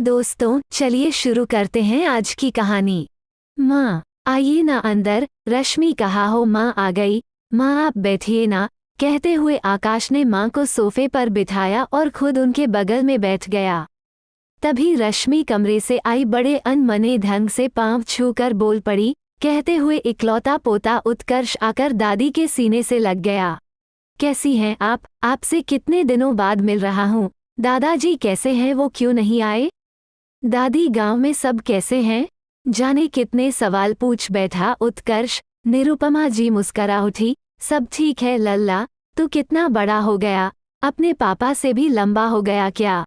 दोस्तों चलिए शुरू करते हैं आज की कहानी। माँ आइए ना अंदर, रश्मि कहा। हो माँ आ गई। माँ आप बैठिए ना, कहते हुए आकाश ने माँ को सोफे पर बिठाया और खुद उनके बगल में बैठ गया। तभी रश्मि कमरे से आई, बड़े अनमने ढंग से पाँव छूकर बोल पड़ी, कहते हुए इकलौता पोता उत्कर्ष आकर दादी के सीने से लग गया। कैसी हैं आप? आपसे कितने दिनों बाद मिल रहा हूँ। दादाजी कैसे हैं, वो क्यों नहीं आए? दादी गांव में सब कैसे हैं? जाने कितने सवाल पूछ बैठा उत्कर्ष। निरुपमा जी मुस्करा उठी, सब ठीक है लल्ला, तू कितना बड़ा हो गया, अपने पापा से भी लंबा हो गया क्या?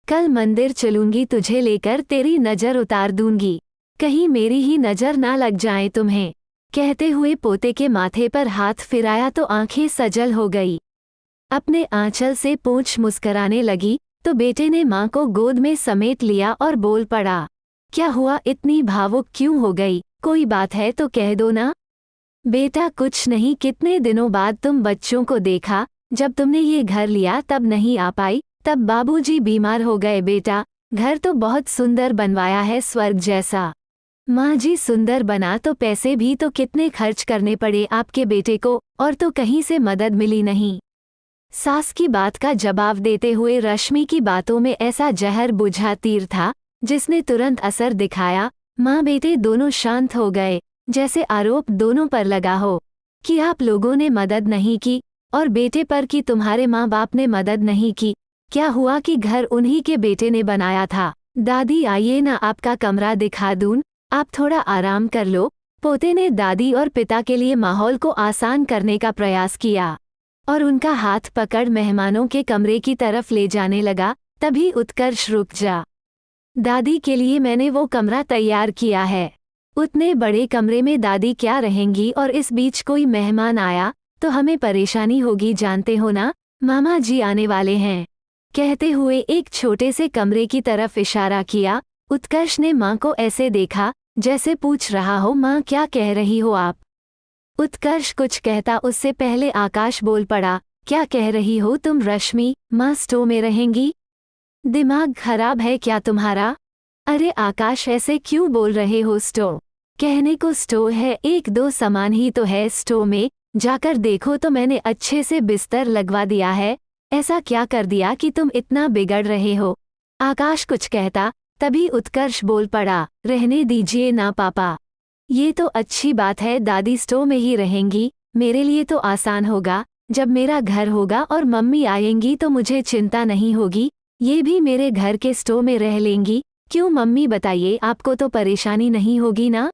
कल मंदिर चलूंगी, तुझे लेकर तेरी नज़र उतार दूंगी, कहीं मेरी ही नज़र ना लग जाए तुम्हें। कहते हुए पोते के माथे पर हाथ फिराया तो आंखें सजल हो गई। अपने आंचल से पूंछ मुस्कराने लगी तो बेटे ने माँ को गोद में समेट लिया और बोल पड़ा, क्या हुआ, इतनी भावुक क्यों हो गई? कोई बात है तो कह दो ना। बेटा कुछ नहीं, कितने दिनों बाद तुम बच्चों को देखा, जब तुमने ये घर लिया तब नहीं आ पाई, तब बाबूजी बीमार हो गए। बेटा घर तो बहुत सुंदर बनवाया है, स्वर्ग जैसा। माँ जी सुंदर बना तो पैसे भी तो कितने खर्च करने पड़े आपके बेटे को, और तो कहीं से मदद मिली नहीं। सास की बात का जवाब देते हुए रश्मि की बातों में ऐसा जहर बुझा तीर था जिसने तुरंत असर दिखाया। माँ बेटे दोनों शांत हो गए, जैसे आरोप दोनों पर लगा हो कि आप लोगों ने मदद नहीं की, और बेटे पर कि तुम्हारे माँ बाप ने मदद नहीं की। क्या हुआ कि घर उन्हीं के बेटे ने बनाया था। दादी आइए ना, आपका कमरा दिखा दूं, आप थोड़ा आराम कर लो। पोते ने दादी और पिता के लिए माहौल को आसान करने का प्रयास किया और उनका हाथ पकड़ मेहमानों के कमरे की तरफ ले जाने लगा। तभी उत्कर्ष, रुक जा, दादी के लिए मैंने वो कमरा तैयार किया है। उतने बड़े कमरे में दादी क्या रहेंगी, और इस बीच कोई मेहमान आया तो हमें परेशानी होगी, जानते हो ना, मामा जी आने वाले हैं। कहते हुए एक छोटे से कमरे की तरफ इशारा किया। उत्कर्ष ने माँ को ऐसे देखा जैसे पूछ रहा हो, माँ क्या कह रही हो आप? उत्कर्ष कुछ कहता उससे पहले आकाश बोल पड़ा, क्या कह रही हो तुम रश्मि? माँ स्टोव में रहेंगी? दिमाग खराब है क्या तुम्हारा? अरे आकाश ऐसे क्यों बोल रहे हो? स्टोव कहने को स्टोव है, एक दो सामान ही तो है स्टोव में, जाकर देखो तो मैंने अच्छे से बिस्तर लगवा दिया है। ऐसा क्या कर दिया कि तुम इतना बिगड़ रहे हो? आकाश कुछ कहता तभी उत्कर्ष बोल पड़ा, रहने दीजिए ना पापा, ये तो अच्छी बात है, दादी स्टोव में ही रहेंगी, मेरे लिए तो आसान होगा। जब मेरा घर होगा और मम्मी आएंगी तो मुझे चिंता नहीं होगी, ये भी मेरे घर के स्टोव में रह लेंगी। क्यों मम्मी बताइए, आपको तो परेशानी नहीं होगी ना?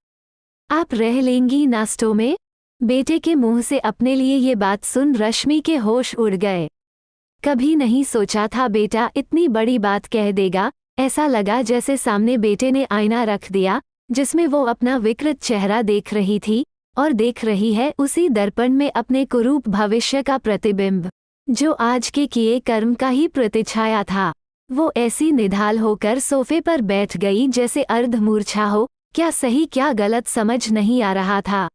आप रह लेंगी ना स्टोव में? बेटे के मुंह से अपने लिए ये बात सुन रश्मि के होश उड़ गए। कभी नहीं सोचा था बेटा इतनी बड़ी बात कह देगा। ऐसा लगा जैसे सामने बेटे ने आईना रख दिया जिसमें वो अपना विकृत चेहरा देख रही थी, और देख रही है उसी दर्पण में अपने कुरूप भविष्य का प्रतिबिंब, जो आज के किए कर्म का ही प्रतिछाया था। वो ऐसी निढाल होकर सोफे पर बैठ गई जैसे अर्धमूर्छा हो, क्या सही क्या गलत समझ नहीं आ रहा था।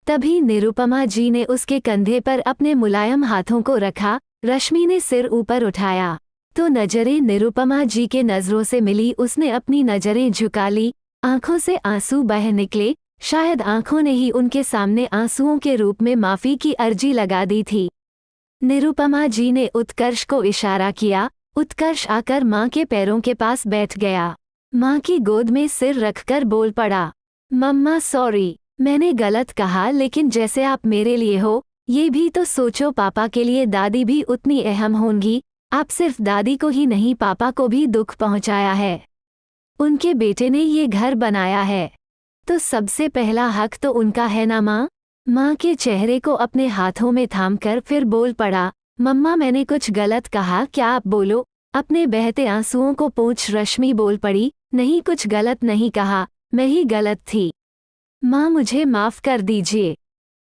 तभी निरुपमा जी ने उसके कंधे पर अपने मुलायम हाथों को रखा। रश्मि ने सिर ऊपर उठाया तो नजरें निरुपमा जी के नजरों से मिली। उसने अपनी नजरें झुका ली, आंखों से आंसू बह निकले। शायद आंखों ने ही उनके सामने आंसुओं के रूप में माफी की अर्जी लगा दी थी। निरुपमा जी ने उत्कर्ष को इशारा किया। उत्कर्ष आकर माँ के पैरों के पास बैठ गया। माँ की गोद में सिर रखकर बोल पड़ा, मम्मा सॉरी, मैंने गलत कहा, लेकिन जैसे आप मेरे लिए हो, ये भी तो सोचो, पापा के लिए दादी भी उतनी अहम होंगी। आप सिर्फ दादी को ही नहीं, पापा को भी दुख पहुँचाया है। उनके बेटे ने ये घर बनाया है तो सबसे पहला हक तो उनका है ना माँ? माँ के चेहरे को अपने हाथों में थामकर फिर बोल पड़ा, मम्मा मैंने कुछ गलत कहा क्या? आप बोलो। अपने बहते आंसुओं को पोंछ रश्मि बोल पड़ी, नहीं कुछ गलत नहीं कहा, मैं ही गलत थी माँ, मुझे माफ कर दीजिए।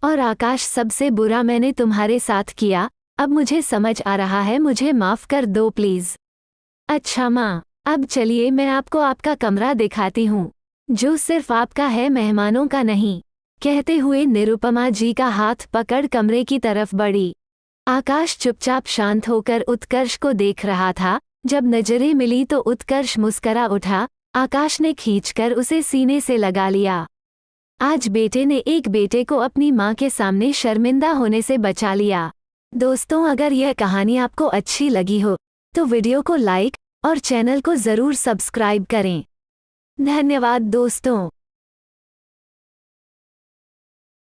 और आकाश सबसे बुरा मैंने तुम्हारे साथ किया, अब मुझे समझ आ रहा है, मुझे माफ कर दो प्लीज। अच्छा माँ, अब चलिए मैं आपको आपका कमरा दिखाती हूँ, जो सिर्फ आपका है, मेहमानों का नहीं। कहते हुए निरुपमा जी का हाथ पकड़ कमरे की तरफ बढ़ी। आकाश चुपचाप शांत होकर उत्कर्ष को देख रहा था जब नजरें मिली तो उत्कर्ष मुस्करा उठा। आकाश ने खींचकर उसे सीने से लगा लिया। आज बेटे ने एक बेटे को अपनी माँ के सामने शर्मिंदा होने से बचा लिया। दोस्तों, अगर यह कहानी आपको अच्छी लगी हो तो वीडियो को लाइक और चैनल को ज़रूर सब्सक्राइब करें। धन्यवाद दोस्तों।